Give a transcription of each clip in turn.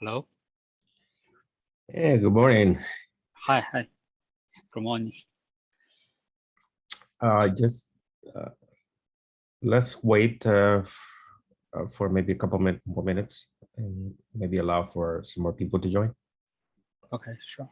Hello. Hey, good morning. Hi. Good morning. Just let's wait for maybe a couple more minutes and maybe allow for some more people to join. Okay, sure.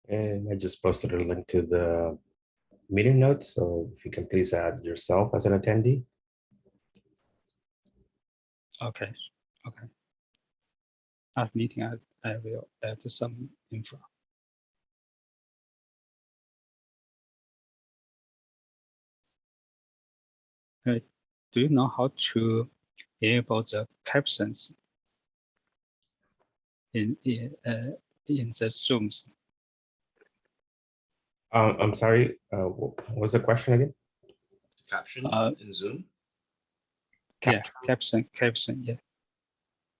And I just posted a link to the meeting notes, so if you can please add yourself as an attendee. Okay. At meeting, I will add some info. Do you know how to enable the captions in the Zooms? I'm sorry, what was the question again? Caption in Zoom? Captions. Yeah, caption, yeah.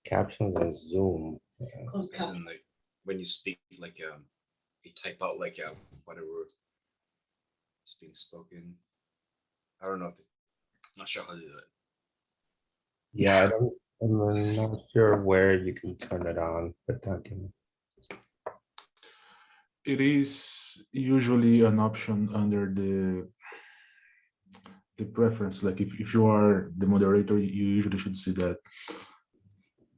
Captions in Zoom. As in, like, when you speak, like, you type out, like, whatever is being spoken. I don't know. I'm not sure how to do it. Yeah, I'm not sure where you can turn it on, but I can. It is usually an option under the preference. Like if you are the moderator, you usually should see that.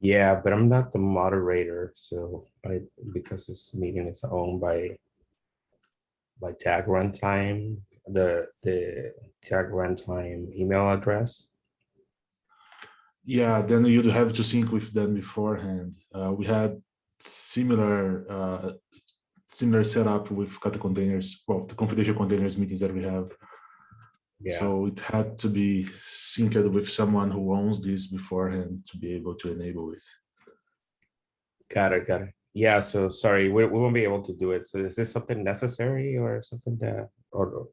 Yeah, but I'm not the moderator, so because this meeting is owned by TAG-Runtime, the TAG-Runtime email address. Yeah, then you'd have to sync with them beforehand. We had similar setup with Kata containers, well, the confidential containers meetings that we have. Yeah. So it had to be synced with someone who owns this beforehand to be able to enable it. Got it. Yeah, so sorry, we won't be able to do it. So is this something necessary or something that, or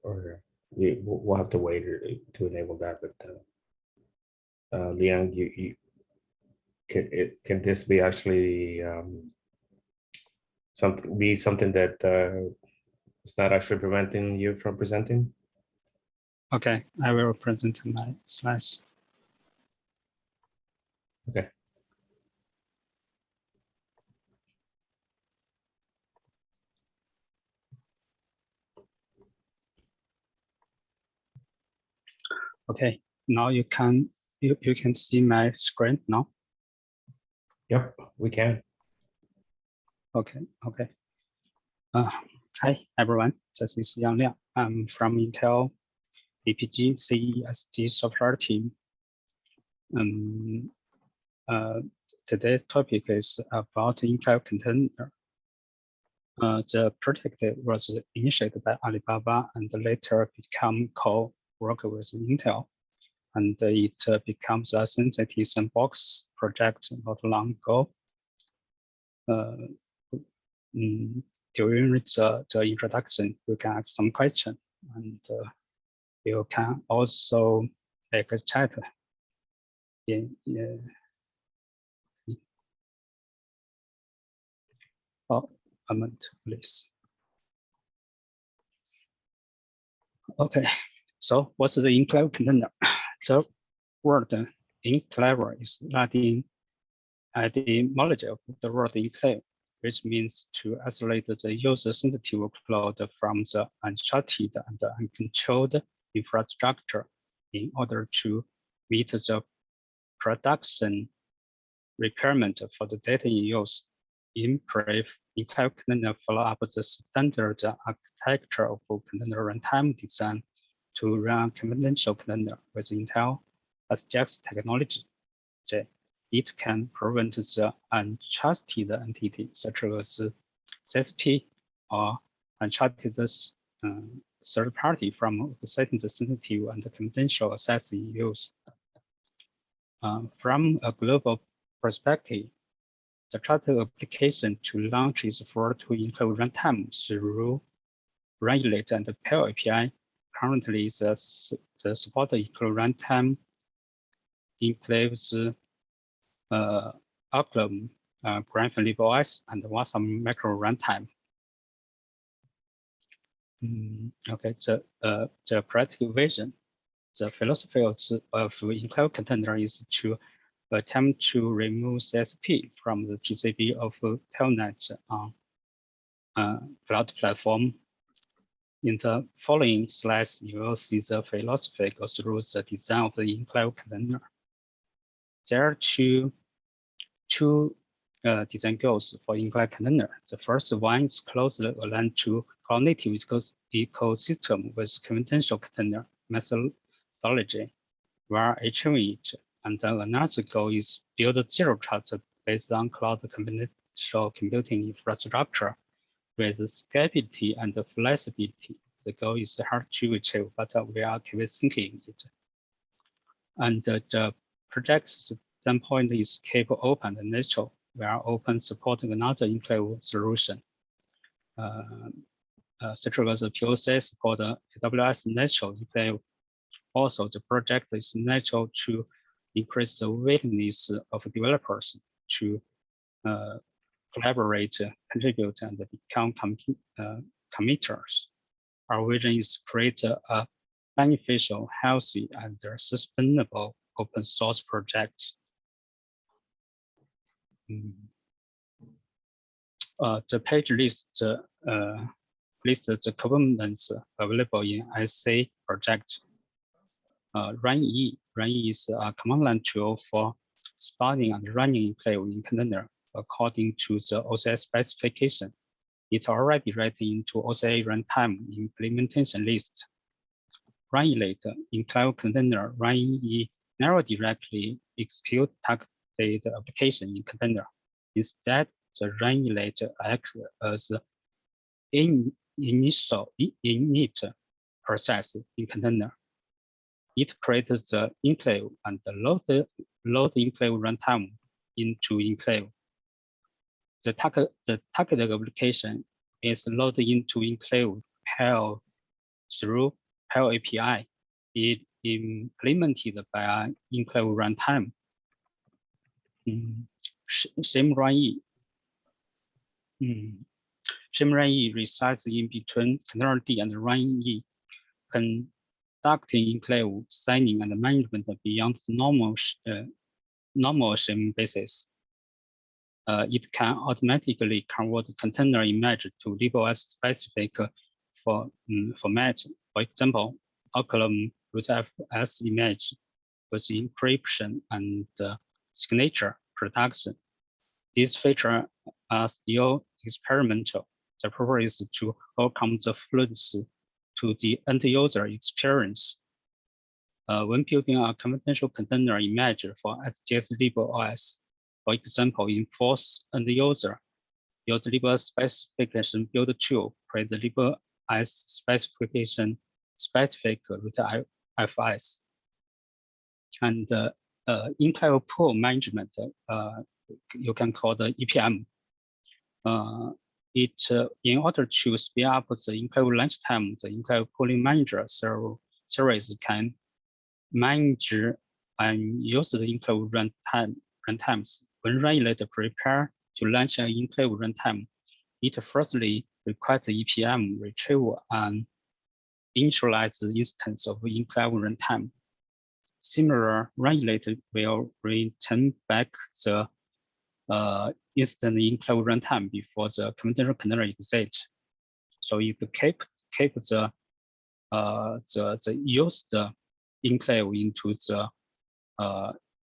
we'll have to wait to enable that? But Leon, you can this be actually something that is not actually preventing you from presenting? Okay, I will present my slides. Okay. Okay, now you can see my screen now. Yep, we can. Okay. Hi everyone, this is Yang Liang. I'm from Intel DPG CESD software team. Today's topic is about Enclave container. The project was initiated by Alibaba and later become co-work with Intel. And it becomes a sensitive sandbox project not long ago. During the introduction, you can ask some question, and you can also make a chat oh, a moment, please. Okay, so what's the Enclave container? The word Inclavare is Latin etymology of the word enclave, which means to isolate the user-sensitive workload from the uncharted and uncontrolled infrastructure in order to meet the production requirement for the data in use. In brief, Enclave container follow up the standard architecture of container runtime design to run confidential container with Intel SGX technology. It can prevent the untrusted entity such as CSP or uncharted third party from setting the sensitive and confidential access in use. From a global perspective, the charter application to launch is forwarded to Enclave Runtime through Runelate and the Pale API. Currently, the support Enclave Runtime includes Unclave, Graphene LibOS, and Wasm Macro Runtime. Okay, the practical vision. The philosophy of Enclave container is to attempt to remove CSP from the TCP of Telnet on cloud platform. In the following slides, you will see the philosophy go through the design of the Enclave container. There are two design goals for Enclave container. The first one is closely aligned to cloud native ecosystem with confidential container methodology, while achieving it. And then another goal is build zero trust based on cloud confidential computing infrastructure with scalability and flexibility. The goal is hard to achieve, but we are keep thinking it. And the project's standpoint is keep open and natural. We are open supporting another Enclave solution. Such as the POC support AWS natural Enclave. Also, the project is natural to increase the willingness of developers to collaborate, contribute, and become committers. Our vision is to create a beneficial, healthy, and sustainable open source project. The page lists the components available in IC project. Run-E is a command line tool for starting and running Enclave in container according to the OCI specification. It's already ready into OCI runtime implementation list. Runelate Enclave container Run-E never directly execute targeted application in container. Instead, the Runelate acts as init process in container. It creates the Enclave and load Enclave runtime into Enclave. The targeted application is loaded into Enclave Pale through Pale API. It implemented by Enclave runtime. Same Run-E. Same Run-E resides in between container D and Run-E, conducting Enclave signing and management beyond normal shame basis. It can automatically convert container image to LibOS specific format. For example, Enclave RootFS image with encryption and signature protection. These features are still experimental. The purpose is to overcome the flaws to the end user experience. When building a confidential container image for SGS LibOS, for example, enforce end user, use LibOS specification build tool, create the LibOS specification specific RootFS. And Enclave pool management, you can call the EPM. In order to speed up the Enclave launch time, the Enclave pooling manager service can manage and use the Enclave runtimes. When Runelate prepare to launch an Enclave runtime, it firstly requires the EPM retrieve and initialize the instance of Enclave runtime. Similar, Runelate will return back the instant Enclave runtime before the container exit. So you keep the used Enclave into the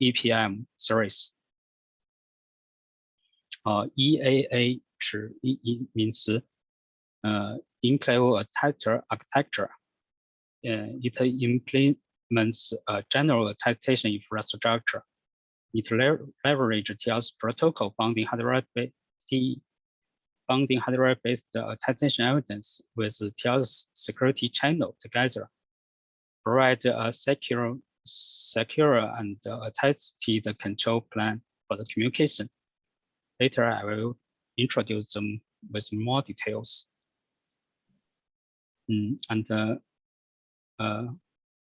EPM service. EAA 是名词，Enclave Architecture. It implements a general attestation infrastructure. It leverages TLS protocol bounding hardware bonding hardware-based attestation evidence with TLS security channel together, provide a secure and attested control plan for the communication. Later, I will introduce them with more details.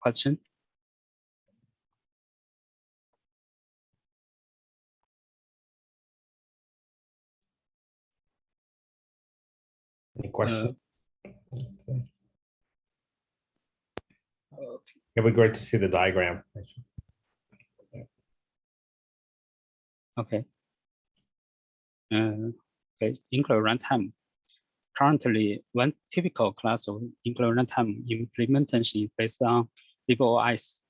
Question? Any questions? Okay. It'd be great to see the diagram. Okay. Okay, Enclave Runtime. Currently, one typical class of Enclave Runtime implementation is based on LibOS.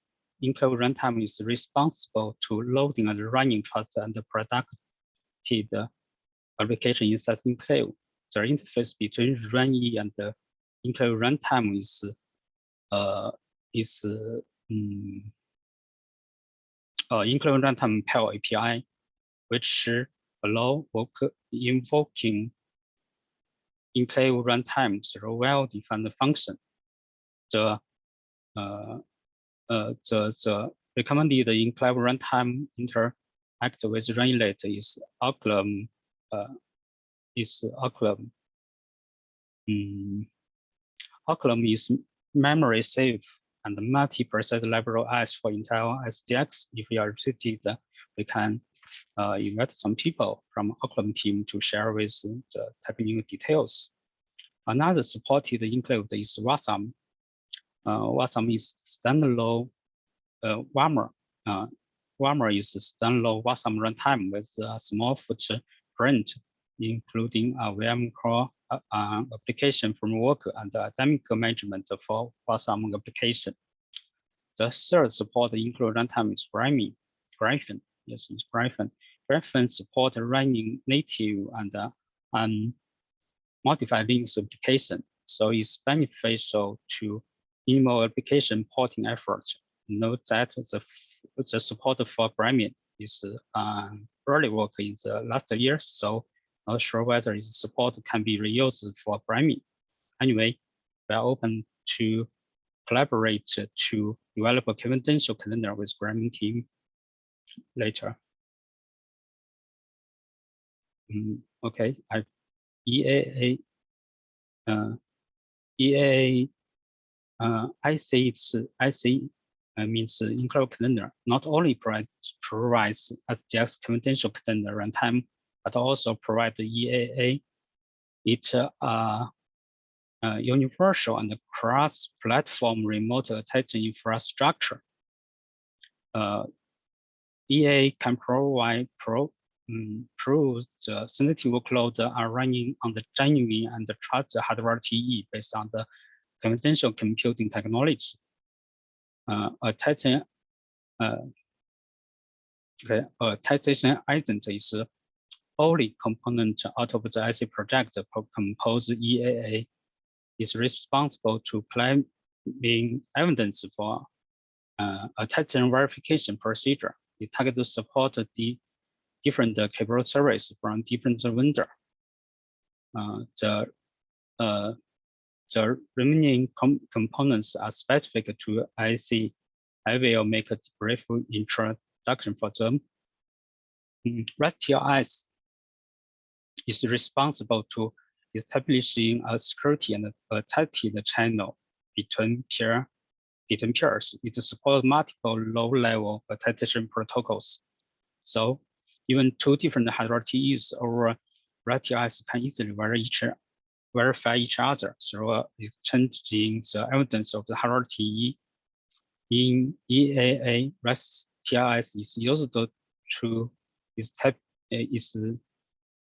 Enclave Runtime is responsible to loading and running trust and productive application inside Enclave. The interface between RunE and the Enclave Runtime is Enclave Runtime Pell API, which allow invoking Enclave Runtime through well-defined function. The recommended Enclave Runtime interact with runlet is Enclave. Enclave is memory safe and multi-process library as for Intel SDX. If you are interested, we can invite some people from Enclave team to share with the technical details. Another supported Enclave is Wasm. Wasm is standalone Warmer. Warmer is standalone Wasm runtime with a small footprint, including a VM core application framework and dynamic management for Wasm application. The third support Enclave Runtime is Gryphon. Yes, it's Gryphon. Gryphon support running native and modified Linux application, so it's beneficial to minimal application porting efforts. Note that the support for Gryphon is early work in the last year, so not sure whether its support can be reused for Gryphon. Anyway, we are open to collaborate to develop a confidential calendar with Gryphon team later. Okay, EAA IC means Enclave calendar not only provides SDX confidential calendar runtime, but also provide the EAA. It's universal and cross-platform remote attestation infrastructure. EA can provide prove the sensitive workload are running on the genuine and trusted hardware TE based on the confidential computing technology. Attestation agent is only component out of the IC project compose EAA is responsible to claiming evidence for attestation verification procedure. It targets to support the different capable service from different vendor. The remaining components are specific to IC. I will make a brief introduction for them. REST-TLS is responsible to establishing a security and attested channel between peers. It supports multiple low-level attestation protocols. So even two different hardware TEs over REST-TLS can easily verify each other through exchanging the evidence of the hardware TE. In EAA, REST-TLS is used to establish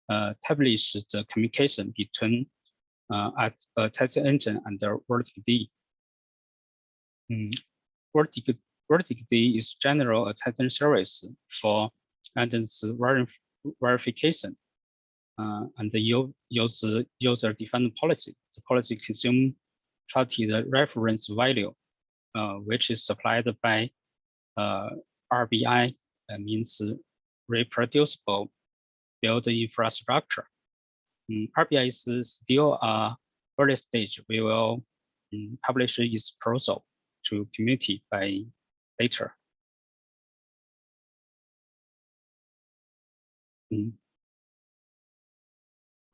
the communication between attestation engine and the vertic-D. Vertic-D is general attestation service for evidence verification. And the user-defined policy. The policy consumes trusted reference value, which is supplied by RBI, means reproducible build infrastructure. RBI is still a early stage. We will publish its proposal to community by later.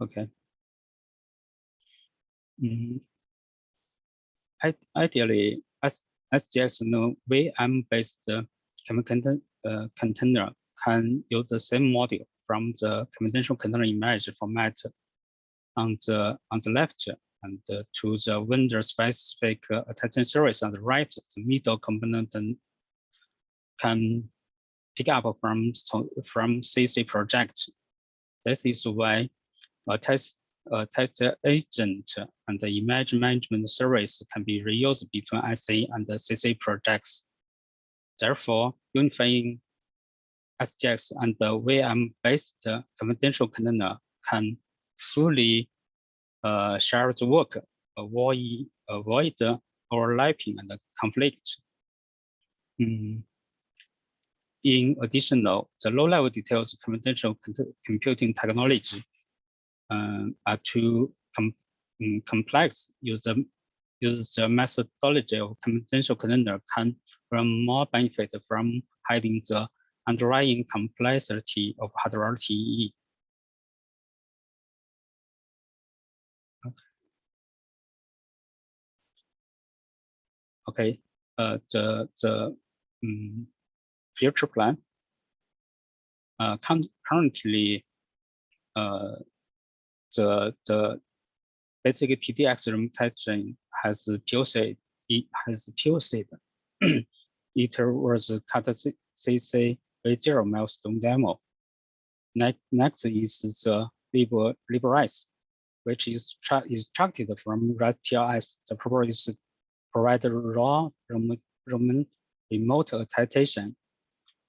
Okay. Ideally, SGX no VM-based container can use the same module from the confidential container image format on the left, and to the vendor-specific attachment service on the right. The middle component can pick up from CC project. This is why a test agent and the image management service can be reused between IC and the CC projects. Therefore, unifying SGX and the VM-based confidential container can fully share the work, avoid overlapping and conflict. In addition, the low-level details confidential computing technology are too complex. Use the methodology of confidential container can bring more benefit from hiding the underlying complexity of hardware TE. Okay, the future plan. Currently, the basic TDX implementation has POC. It was cut CC V0 milestone demo. Next is the Liberize, which is extracted from RTLS. The purpose is provide raw remote attestation,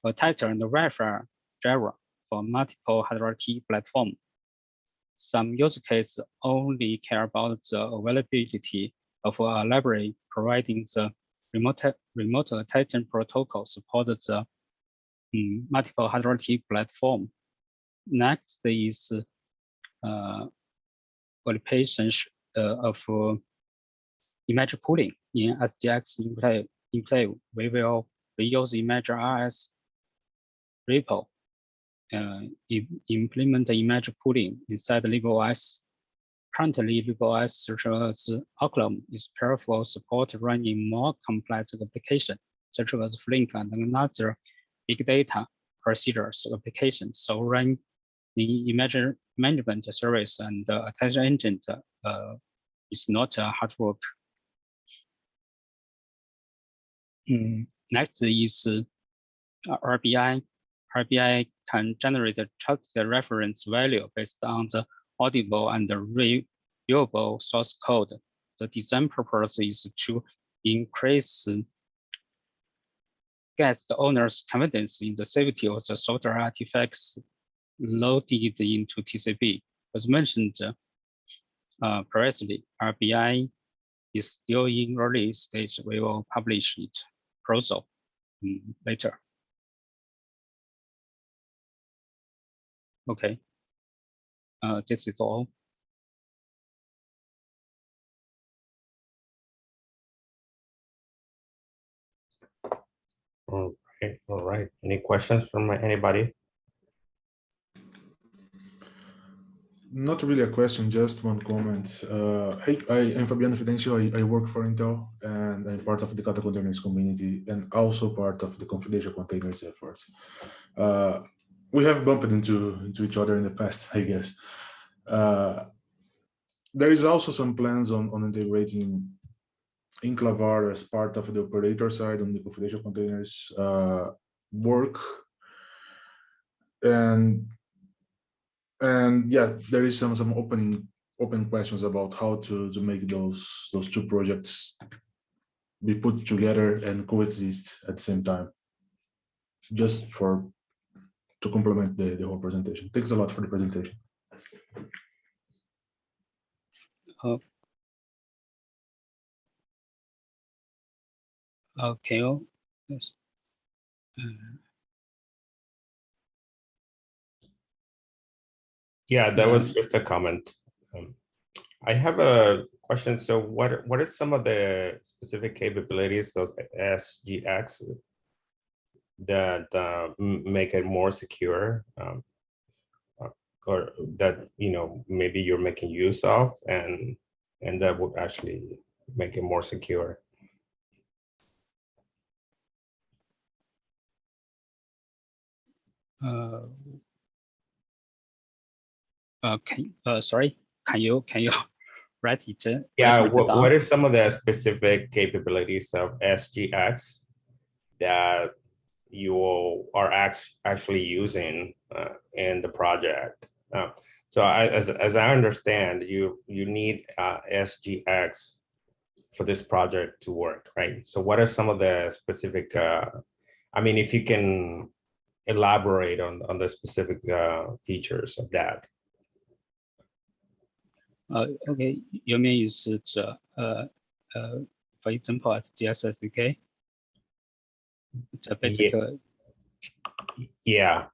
a title and verifier driver for multiple hardware key platform. Some use cases only care about the availability of a library providing the remote attestation protocol support the multiple hardware key platform. Next is validation of image pooling in SGX Enclave. We will reuse image RS repo. Implement the image pooling inside LibOS. Currently, LibOS such as Enclave is prepared for support running more complex applications, such as Flink and another big data procedures applications. So run the image management service and the attachment engine is not hard work. Next is RBI. RBI can generate a trusted reference value based on the audible and the reviewable source code. The design purpose is to increase guest owners' confidence in the safety of the software artifacts loaded into TCP. As mentioned previously, RBI is still in early stage. We will publish it proposal later. Okay, this is all. Okay, all right. Any questions from anybody? Not really a question, just one comment. Hey, I am Fabiano Fidencio. I work for Intel, and I'm part of the Kata containers community and also part of the confidential containers effort. We have bumped into each other in the past, I guess. There is also some plans on integrating Inclavare as part of the operator side on the confidential containers work. And yeah, there is some open questions about how to make those two projects be put together and coexist at the same time. Just to complement the whole presentation. Thanks a lot for the presentation. Okay. Yes. Yeah, that was just a comment. I have a question. So what are some of the specific capabilities of SGX that make it more secure, or that maybe you're making use of, and that would actually make it more secure? Sorry, can you write it? Yeah, write it down? what are some of the specific capabilities of SGX that you are actually using in the project? So as I understand, you need SGX for this project to work, right? So what are some of the specific, I mean, if you can elaborate on the specific features of that. Okay, you mean is for example, at SDK, the basic. Yeah.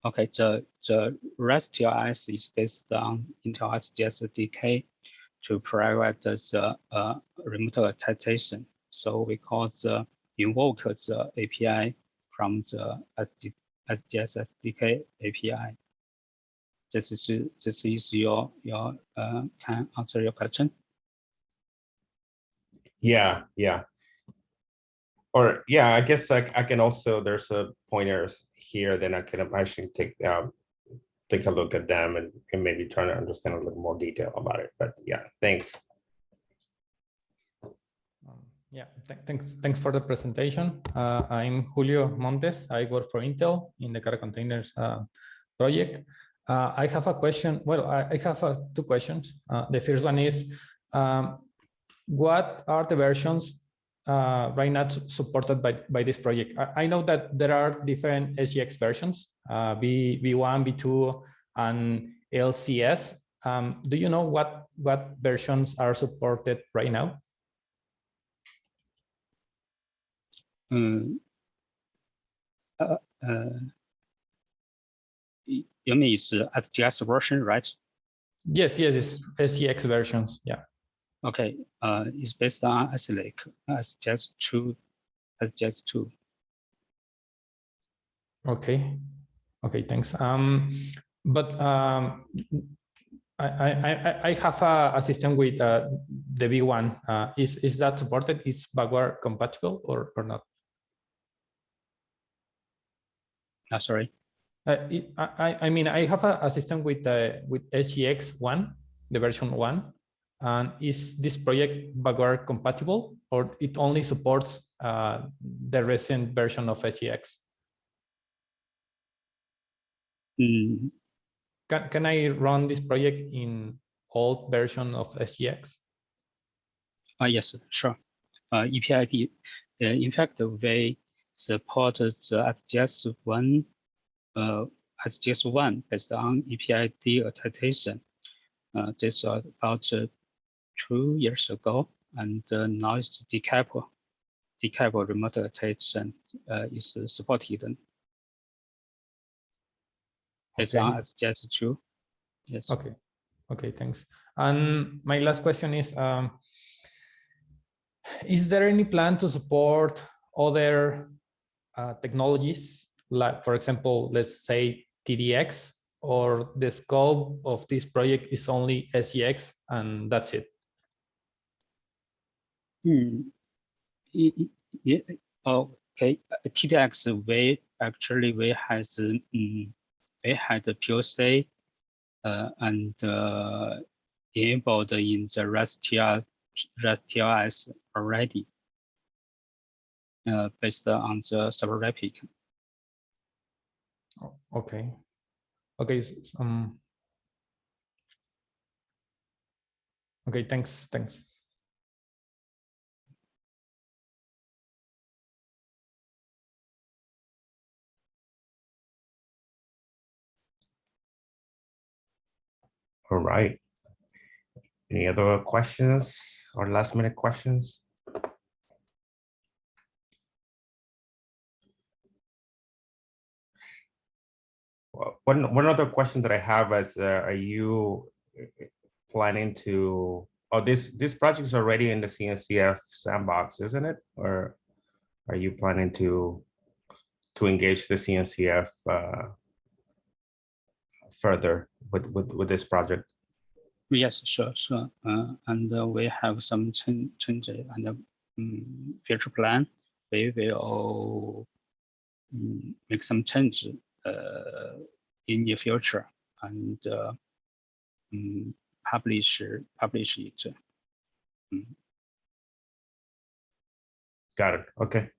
Okay, the REST-TLS is based on Intel SDK to provide the remote attestation. So we call the invoke the API from the SGS SDK API. This is your can answer your question? Yeah. Or yeah, I guess I can also, there's a pointers here, then I can actually take a look at them and maybe try to understand a little more detail about it. But yeah, thanks. Yeah, thanks for the presentation. I'm Julio Montes. I work for Intel in the Kata Containers project. I have a question. Well, I have two questions. The first one is, what are the versions right now supported by this project? I know that there are different SGX versions, V1, V2, and LCS. Do you know what versions are supported right now? You mean it's SGS version, right? Yes, it's SGX versions. Yeah. Okay. It's based on SLake, SGS2. Okay, thanks. But I have a system with the V1. Is that supported? Is backward compatible or not? Sorry. I mean, I have a system with SGX1, the version 1. And is this project backward compatible, or it only supports the recent version of SGX? Can I run this project in old version of SGX? Yes, sure. EPID. In fact, we support the SGS1 based on EPID attestation. This was about 2 years ago, and now it's decouple remote attestation is supported. Based on SGS2. Yes. Okay, thanks. And my last question is there any plan to support other technologies, like, for example, let's say TDX, or the scope of this project is only SGX and that's it? Okay. TDX, we had the POC and enabled in the REST-TLS already, based on the server replica. Okay. Okay, thanks. All right. Any other questions or last minute questions? one other question that I have is, are you planning to? Oh, this project is already in the CNCF sandbox, isn't it? Or are you planning to engage the CNCF further with this project? Yes, sure. And we have some change and future plan. We will make some change in the future and publish it. Got it. Okay.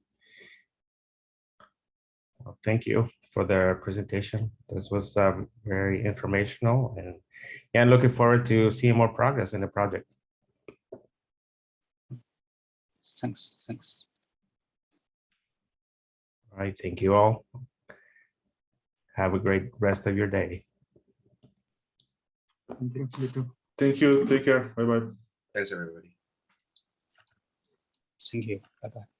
Well, thank you for the presentation. This was very informational, and yeah, looking forward to seeing more progress in the project. Thanks. All right, thank you all. Have a great rest of your day. Thank you. Thank you. Take care. Bye bye. Thanks, everybody. Thank you. Bye bye.